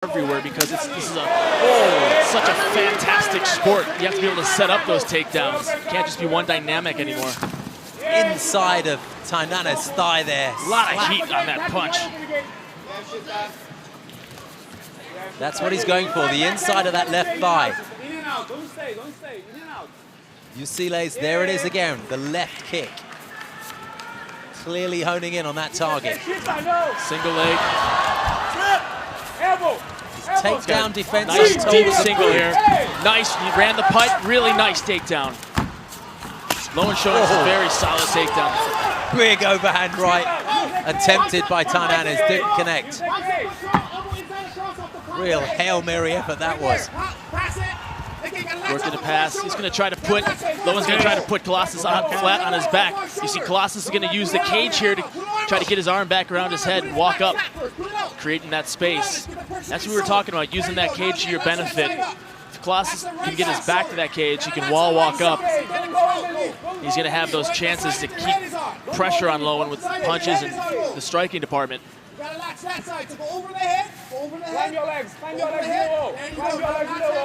everywhere because this is such a fantastic sport. You have to be able to set up those takedowns. It can't just be one dynamic anymore. Inside of Tynanes' thigh there. A lot of heat on that punch. That's what he's going for, the inside of that left thigh. Vuyisile's, there it is again, the left kick. Clearly honing in on that target. Single leg. Takedown defense. Nice deep single here. Nice, he ran the pipe, really nice takedown. Lowen showing some very solid takedown. Big overhand right, attempted by Tynanes, didn't connect. Real Hail Mary effort that was. Working the pass. He's going to try to put, Lowen's going to try to put Colossus flat on his back. You see Colossus is going to use the cage here to try to get his arm back around his head and walk up, creating that space. That's what we were talking about, using that cage to your benefit. If Colossus can get his back to that cage, he can wall walk up. He's going to have those chances to keep pressure on Lowen with punches and the striking department.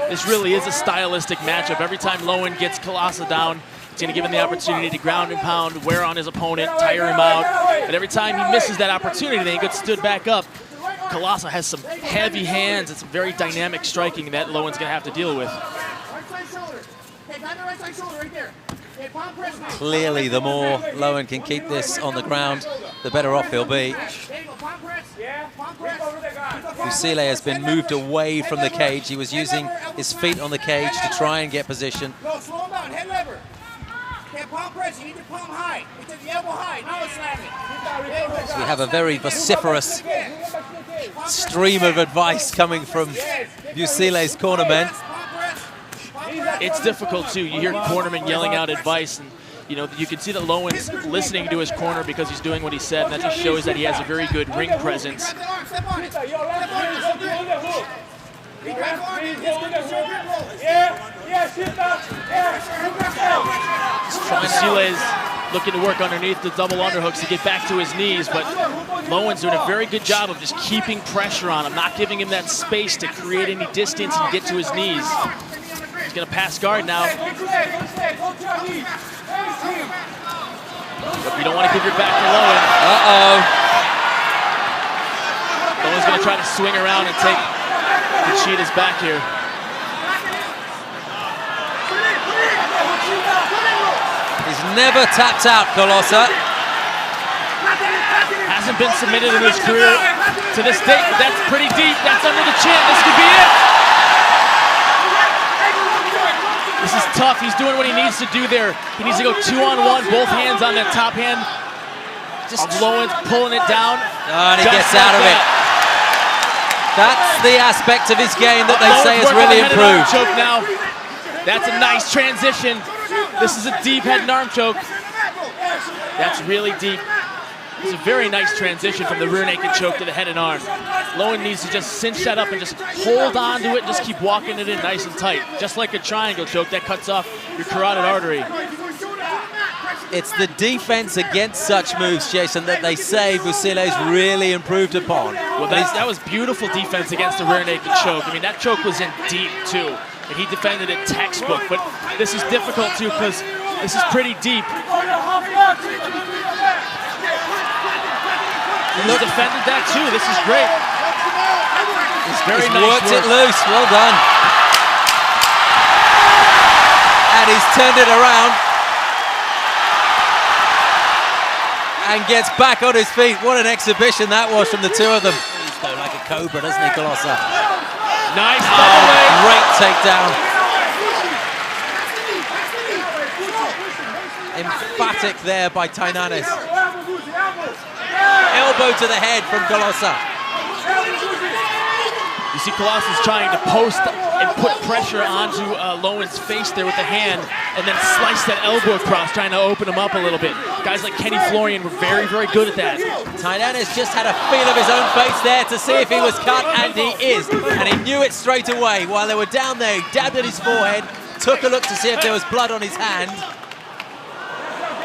This really is a stylistic matchup. Every time Lowen gets Colossa down, it's going to give him the opportunity to ground and pound, wear on his opponent, tire him out. But every time he misses that opportunity, then he gets stood back up. Colossa has some heavy hands and some very dynamic striking that Lowen's going to have to deal with. Clearly, the more Lowen can keep this on the ground, the better off he'll be. Vuyisile has been moved away from the cage. He was using his feet on the cage to try and get position. So we have a very vociferous stream of advice coming from Vuyisile's cornermen. It's difficult too. You hear cornermen yelling out advice, and you know you can see that Lowen's listening to his corner because he's doing what he said, and that just shows that he has a very good ring presence. Vuyisile is looking to work underneath the double underhooks to get back to his knees, but Lowen's doing a very good job of just keeping pressure on him, not giving him that space to create any distance and get to his knees. He's going to pass guard now. But you don't want to give your back to Lowen. Uh-oh. Lowen's going to try to swing around and take the cheetah's back here. He's never tapped out, Colossa. Hasn't been submitted in his career to this date, but that's pretty deep. That's under the chin. This could be it. This is tough. He's doing what he needs to do there. He needs to go 2-on-1, both hands on that top hand. Just Lowen's pulling it down. And he gets out of it. That's the aspect of his game that they say has really improved. Choke now. That's a nice transition. This is a deep head and arm choke. That's really deep. It's a very nice transition from the rear naked choke to the head and arm. Lowen needs to just cinch that up and just hold on to it and just keep walking it in nice and tight. Just like a triangle choke that cuts off your carotid artery. It's the defense against such moves, Jason, that they say Vuyisile's really improved upon. Well, that was beautiful defense against the rear naked choke. I mean, that choke was in deep too, and he defended it textbook. But this is difficult too because this is pretty deep. He's defended that too. This is great. It's very nice worked work. It loose. Well done. And he's turned it around. And gets back on his feet. What an exhibition that was from the two of them. He's though like a cobra, doesn't he, Colossa? Nice double leg. Great takedown. Emphatic there by Tynanes. Elbow to the head from Colossa. You see Colossus trying to post and put pressure onto Lowen's face there with the hand and then slice that elbow across, trying to open him up a little bit. Guys like Kenny Florian were very, very good at that. Tynanes just had a feel of his own face there to see if he was cut, and he is. And he knew it straight away. While they were down there, he dabbed at his forehead, took a look to see if there was blood on his hand.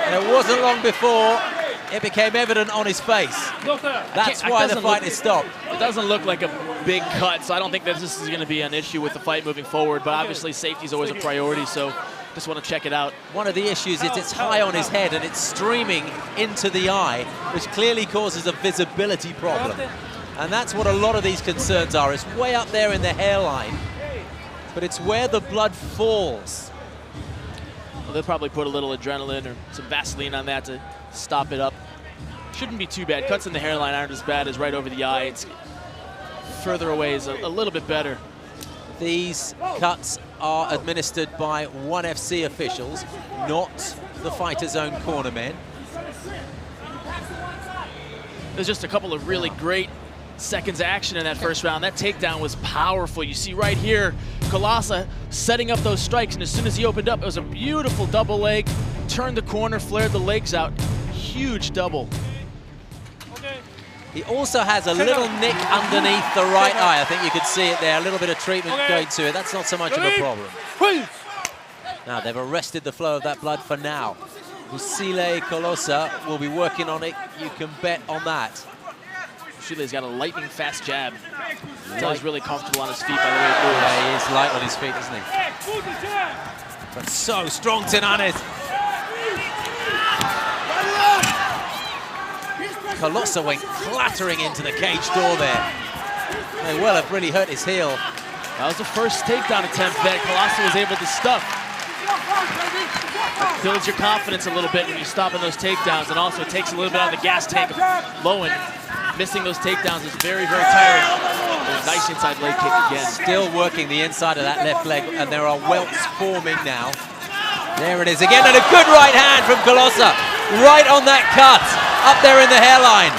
And it wasn't long before it became evident on his face. That's why the fight is stopped. It doesn't look like a big cut, so I don't think that this is going to be an issue with the fight moving forward, but obviously safety is always a priority, so just want to check it out. One of the issues is it's high on his head and it's streaming into the eye, which clearly causes a visibility problem. And that's what a lot of these concerns are. It's way up there in the hairline, but it's where the blood falls. Well, they'll probably put a little adrenaline or some Vaseline on that to stop it up. Shouldn't be too bad. Cuts in the hairline aren't as bad as right over the eye. It's further away is a little bit better. These cuts are administered by ONE FC officials, not the fighter's own cornermen. There's just a couple of really great seconds of action in that first round. That takedown was powerful. You see right here, Colossa setting up those strikes, and as soon as he opened up, it was a beautiful double leg, turned the corner, flared the legs out. Huge double. He also has a little nick underneath the right eye. I think you could see it there, a little bit of treatment going to it. That's not so much of a problem. Now, they've arrested the flow of that blood for now. Vuyisile Colossa will be working on it. You can bet on that. Vuyisile's got a lightning fast jab. He's really comfortable on his feet, by the way it moves. Yeah, he is light on his feet, isn't he? But so strong, Tynanes. Colossa went clattering into the cage door there. May well have really hurt his heel. That was the first takedown attempt that Colossa was able to stuff. It builds your confidence a little bit when you stop in those takedowns, and also it takes a little bit out of the gas tank of Lowen. Missing those takedowns is very, very tiring. A nice inside leg kick again. Still working the inside of that left leg, and there are welts forming now. There it is again, and a good right hand from Colossa. Right on that cut, up there in the hairline.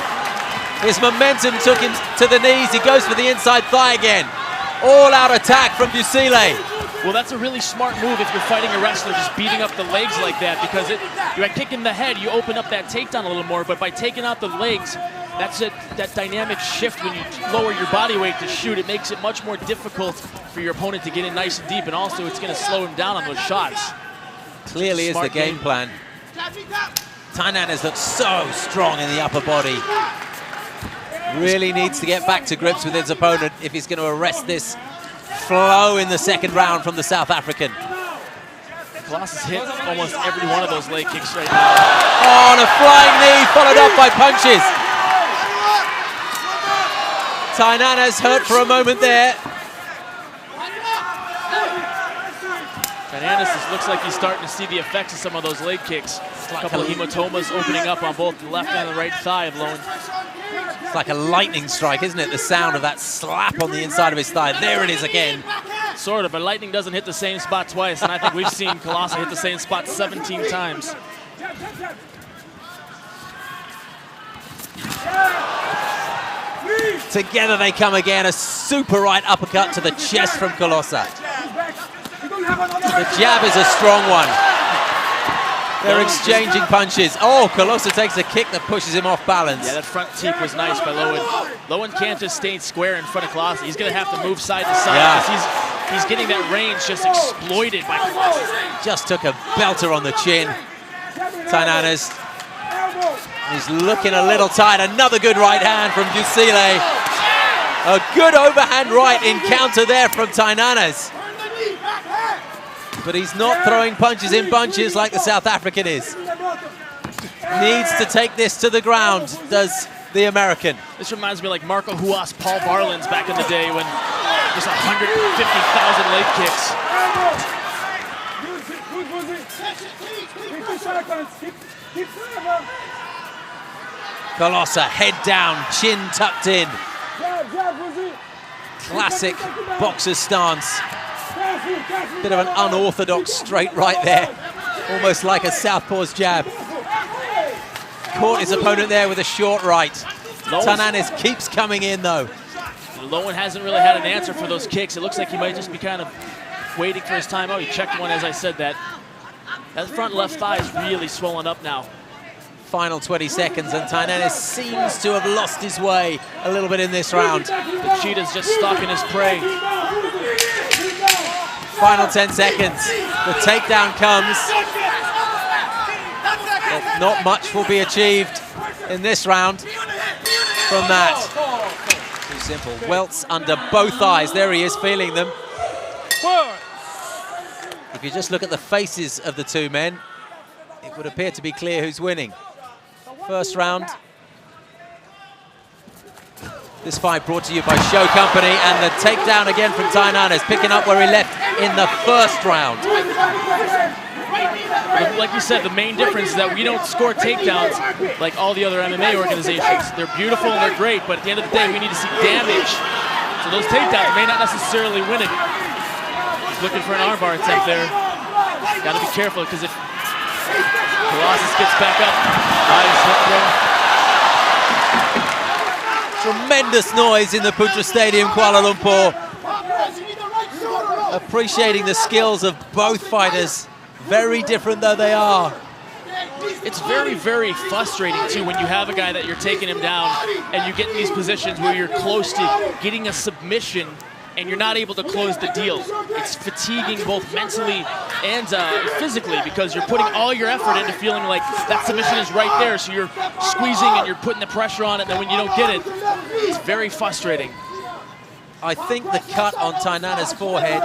His momentum took him to the knees. He goes for the inside thigh again. All-out attack from Vuyisile. Well, that's a really smart move if you're fighting a wrestler, just beating up the legs like that, because you're kicking the head, you open up that takedown a little more, but by taking out the legs, that's that dynamic shift when you lower your body weight to shoot. It makes it much more difficult for your opponent to get in nice and deep, and also it's going to slow him down on those shots. Clearly is the game plan. Tynanes looks so strong in the upper body. Really needs to get back to grips with his opponent if he's going to arrest this flow in the second round from the South African. Colossa's hit almost every one of those leg kicks right now. Oh, and a flying knee followed up by punches. Tynanes hurt for a moment there. Tynanes looks like he's starting to see the effects of some of those leg kicks. A couple of hematomas opening up on both the left and the right thigh of Lowen. It's like a lightning strike, isn't it? The sound of that slap on the inside of his thigh. There it is again. Sort of, but lightning doesn't hit the same spot twice, and I think we've seen Colossa hit the same spot 17 times. Together they come again. A super right uppercut to the chest from Colossa. The jab is a strong one. They're exchanging punches. Oh, Colossa takes a kick that pushes him off balance. Yeah, that front teep was nice by Lowen. Lowen can't just stay square in front of Colossa. He's going to have to move side to side because he's getting that range just exploited by Colossa. Just took a belter on the chin. Tynanes. He's looking a little tired. Another good right hand from Vuyisile. A good overhand right encounter there from Tynanes. But he's not throwing punches in bunches like the South African is. Needs to take this to the ground, does the American. This reminds me like Marco Huas, Paul Barlin's back in the day when just 150,000 leg kicks. Colossa, head down, chin tucked in. Classic boxer stance. Bit of an unorthodox straight right there. Almost like a southpaw's jab. Caught his opponent there with a short right. Tynanes keeps coming in though. Lowen hasn't really had an answer for those kicks. It looks like he might just be kind of waiting for his time. Oh, he checked one as I said that. That front left thigh is really swollen up now. Final 20 seconds and Tynanes seems to have lost his way a little bit in this round. The cheetah's just stalking his prey. Final 10 seconds. The takedown comes. But not much will be achieved. in this round from that. Too simple. Welts under both eyes. There he is, feeling them. If you just look at the faces of the two men, it would appear to be clear who's winning. First round. This fight brought to you by Show Company, and the takedown again from Tynanes, picking up where he left in the first round. Like you said, the main difference is that we don't score takedowns like all the other MMA organizations. They're beautiful and they're great, but at the end of the day, we need to see damage. So those takedowns may not necessarily win it. He's looking for an armbar attempt there. Got to be careful, because if Colossus gets back up, nice hook throw. Tremendous noise in the Putra Stadium, Kuala Lumpur. Appreciating the skills of both fighters, very different though they are. It's very, very frustrating too when you have a guy that you're taking him down and you get in these positions where you're close to getting a submission and you're not able to close the deal. It's fatiguing both mentally and physically, because you're putting all your effort into feeling like that submission is right there, so you're squeezing and you're putting the pressure on it, and then when you don't get it, it's very frustrating. I think the cut on Tynanes' forehead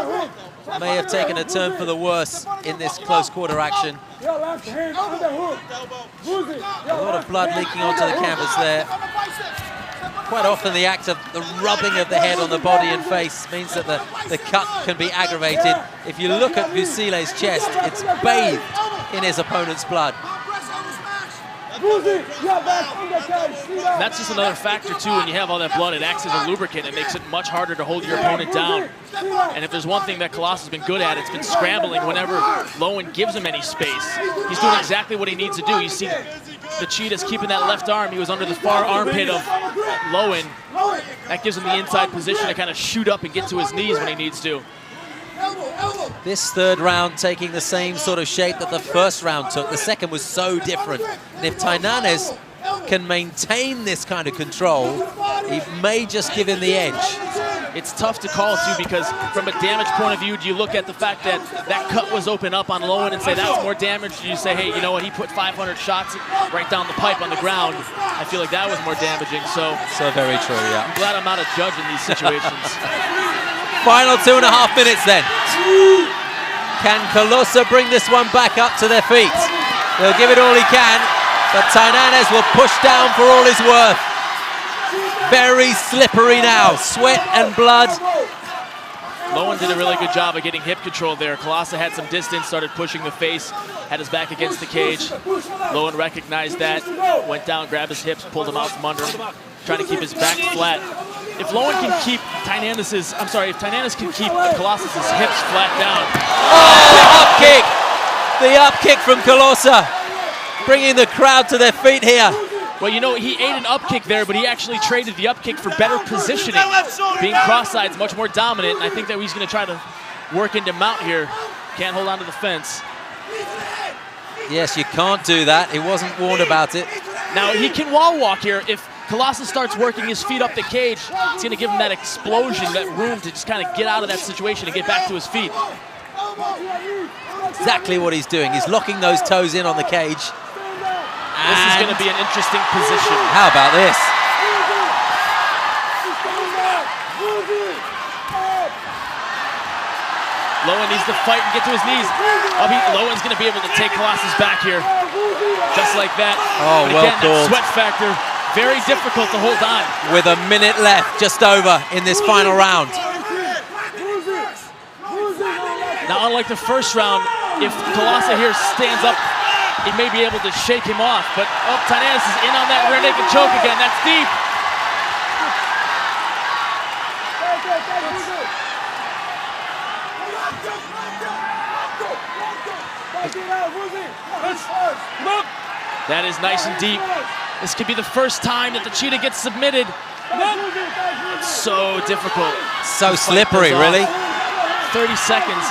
may have taken a turn for the worse in this close quarter action. A lot of blood leaking onto the canvas there. Quite often the act of the rubbing of the head on the body and face means that the cut can be aggravated. If you look at Vuyisile's chest, it's bathed in his opponent's blood. And that's just another factor too. When you have all that blood, it acts as a lubricant. It makes it much harder to hold your opponent down. And if there's one thing that Colossa has been good at, it's been scrambling whenever Lowen gives him any space. He's doing exactly what he needs to do. You see the Cheetah's keeping that left arm. He was under the far armpit of Lowen. That gives him the inside position to kind of shoot up and get to his knees when he needs to. This third round taking the same sort of shape that the first round took. The second was so different. And if Tynanes can maintain this kind of control, he may just give him the edge. It's tough to call too, because from a damage point of view, do you look at the fact that that cut was open up on Lowen and say that's more damage? Do you say, hey, you know what, he put 500 shots right down the pipe on the ground? I feel like that was more damaging. So very true, yeah. I'm glad I'm not a judge in these situations. Final 2.5 minutes then. Can Colossa bring this one back up to their feet? They'll give it all he can, but Tynanes will push down for all his worth. Very slippery now, sweat and blood. Lowen did a really good job of getting hip control there. Colossa had some distance, started pushing the face, had his back against the cage. Lowen recognized that, went down, grabbed his hips, pulled him out from under him, trying to keep his back flat. If Lowen can keep if Tynanes can keep Colossus' hips flat down. Oh, the up kick! The up kick from Colossa, bringing the crowd to their feet here. Well, you know, he ate an up kick there, but he actually traded the up kick for better positioning. Being cross-side is much more dominant, and I think that he's going to try to work into mount here. Can't hold on to the fence. Yes, you can't do that. He wasn't warned about it. Now, he can wall walk here. If Colossus starts working his feet up the cage, it's going to give him that explosion, that room to just kind of get out of that situation and get back to his feet. Exactly what he's doing. He's locking those toes in on the cage. This is going to be an interesting position. How about this? Lowen needs to fight and get to his knees. Lowen's going to be able to take Colossus back here. Just like that. Oh, but well again, called. That sweat factor, very difficult to hold on. With a minute left, just over in this final round. Now, unlike the first round, if Colossa here stands up, he may be able to shake him off. But Tynanes is in on that rear naked choke again. That's deep. That is nice and deep. This could be the first time that the Cheetah gets submitted. It's so difficult. So slippery, really. 30 seconds.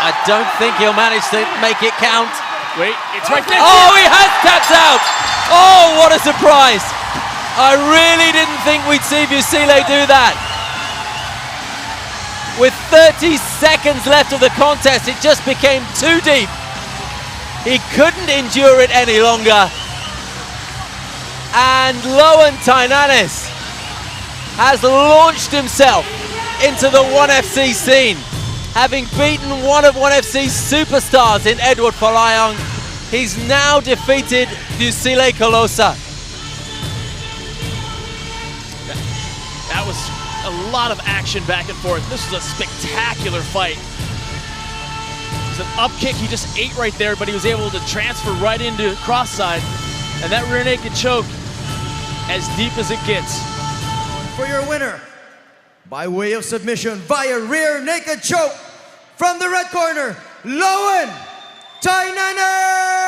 I don't think he'll manage to make it count. Wait, it's right there. Oh, he has tapped out. Oh, what a surprise. I really didn't think we'd see Vuyisile do that. With 30 seconds left of the contest, it just became too deep. He couldn't endure it any longer. And Lowen Tynanes has launched himself into the ONE FC scene. Having beaten one of ONE FC's superstars in Edward Folayong, he's now defeated Vuyisile Colossa. That was a lot of action back and forth. This was a spectacular fight. It was an up kick he just ate right there, but he was able to transfer right into cross side. And that rear naked choke, as deep as it gets. For your winner, by way of submission via rear naked choke, from the red corner, Lowen Tynanes!